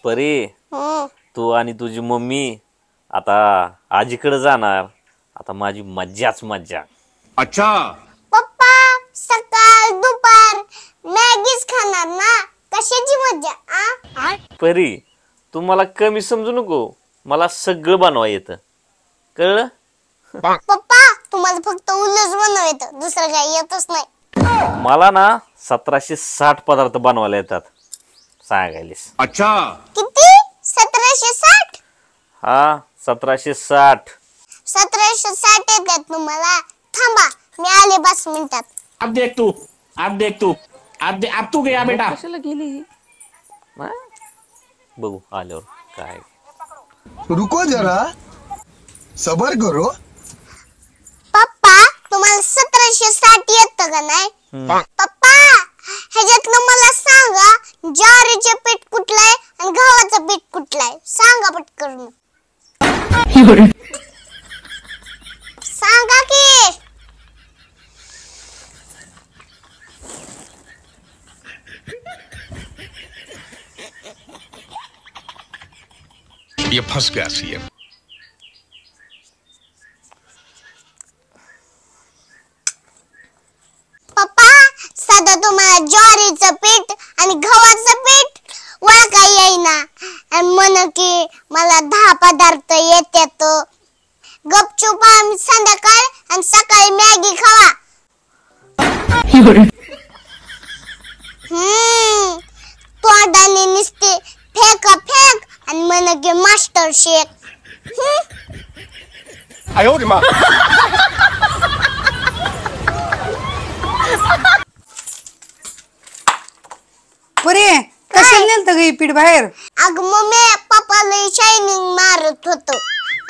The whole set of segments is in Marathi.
परी तू आणि तुझी मम्मी आता आजीकडे जाणार. आता माझी मज्जाच मज्जा. अच्छा पप्पा सकाळ दुपार मॅगीच खाणार ना, कशाची मज्जा? परी तू मला कमी समजू नको, मला सगळं बनवा येतं, कळलं? पप्पा तुम्हाला फक्त उल्लूच बनवता येतं, दुसरं काही येतच नाही. मला ना 1760 पदार्थ बनवायला येतात सांगायलीस. अच्छा किती? 1760? हा 1760. 1760 येतात तुम्हाला? थांबा मी आले 5 मिनिटात. अब देख तू अब तू गया बेटा. कशाला गेली? बघू आल्यावर काय. रुको जरा सबर करो. पप्पा तुम्हाला 1760 येतं का नाही? पप्पा ह्याच्यातलं मला सांगा, ज्वारीचे पीठ कुठलं आहे आणि गव्हाचं पीठ कुठलं आहे? सांगा पटकन. सांगा की. ये फंस गया सीएम. पप्पा सध्या तुम्हाला ज्वारीचं पीठ आणि गव्हाचं पीठ ओळखा येईना आणि म्हण की मला 10 पदार्थ येतात. गपचूप आम्ही संध्याकाळ आणि सकाळी मॅगी खावा. तोंडाने नुसते फेक आणि म्हण की मास्टर शेफ. आयो रे माँ. पुरे कशाला नेलतं ग पीठ बाहेर? अगं मम्मी पप्पाला शायनिंग मारत होतो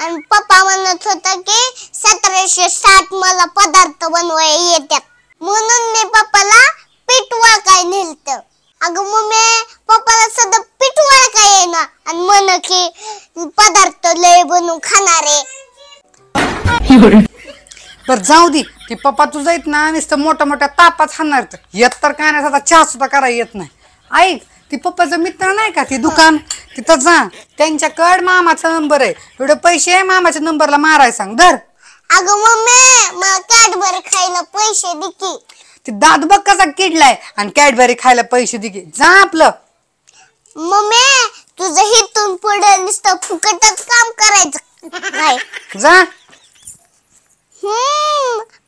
आणि पप्पा म्हणत होता की 1760 मला पदार्थ बनवाय येतात, म्हणून मी पप्पाला पीठ वाळकाय नेलत. अगं मम्मी पप्पाला सध्या पीठ वाळकाय येईना आणि म्हण की पदार्थ लय बनवून खाणारे. बर जाऊ दे, ती पप्पा तुझा येत ना नुसतं मोठ्या मोठ्या तापात हाणणार. येत तर काय नाही, साधा चहा सुद्धा करायला येत नाही. ऐक, ती पप्पाचा मित्र नाही का ती दुकान, तिथं जा, त्यांच्याकडे मामाचा नंबर आहे. एवढे पैसे आहे मामाच्या नंबरला माराय सांग. धर. अगं मम्मी मला कॅडबरी खायला पैसे दे की. ती दात बघ कसा किडलाय आणि कॅडबरी खायला पैसे दे की. जा आपलं. मम्मी तुझं हिथून पुढे नुसतं फुकटच काम करायचं काय? जा.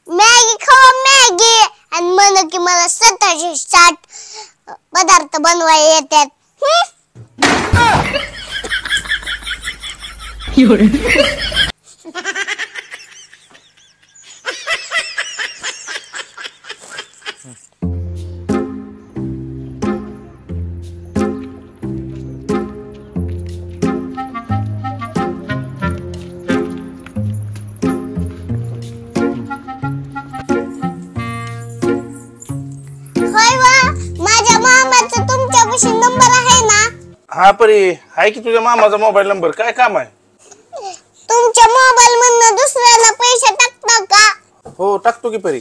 मॅगी खावा मॅगी आणि म्हण की मला 1760 पदार्थ बनवायला येतात. माझ्या मामाचा तुमच्यापाशी नंबर आहे ना? हा परी आहे की तुझ्या मामाचा मोबाईल नंबर. काय काम आहे? तुमच्या मोबाईल मधनं दुसऱ्याला पैसे टाकता का? हो टाकतो की परी.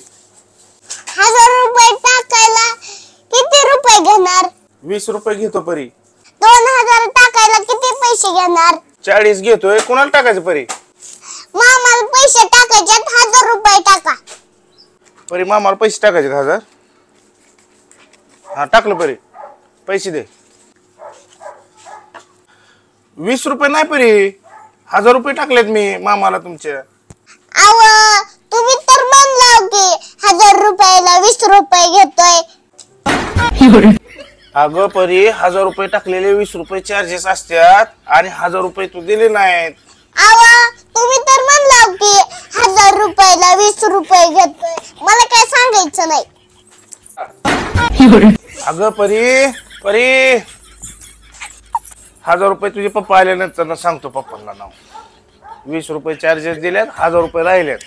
1000 रुपये टाकायला किती रुपये घेणार? 20 रुपये घेतो परी. 2000 टाकायला किती पैसे घेणार? 40 घेतोय. कोणाला टाकायचं परी? मामाला पैसे टाकायचे 1000 रुपये टाका. परी मामाला पैसे टाकायचे 1000. हा टाकलं परी. पैसे दे. 20 रुपये नाही परी, 1000 रुपये टाकलेत मी मामाला तुमच्या. अव तुम्ही तर म्हणला की 1000 रुपयाला 20 रुपये घेतोय. अगं परी 1000 रुपये टाकलेले 20 रुपये चार्जेस असतात आणि 1000 रुपये तू दिले नाहीत. अव तुम्ही तर म्हणला की 1000 रुपयाला 20 रुपये घेतोय, मला काय सांगायचं नाही. अगं परी 1000 रुपये तुझे पप्पा आल्यानंतर सांगतो पप्पांना नाव. 20 रुपये चार्जेस दिल्यात, 1000 रुपये राहिलेत.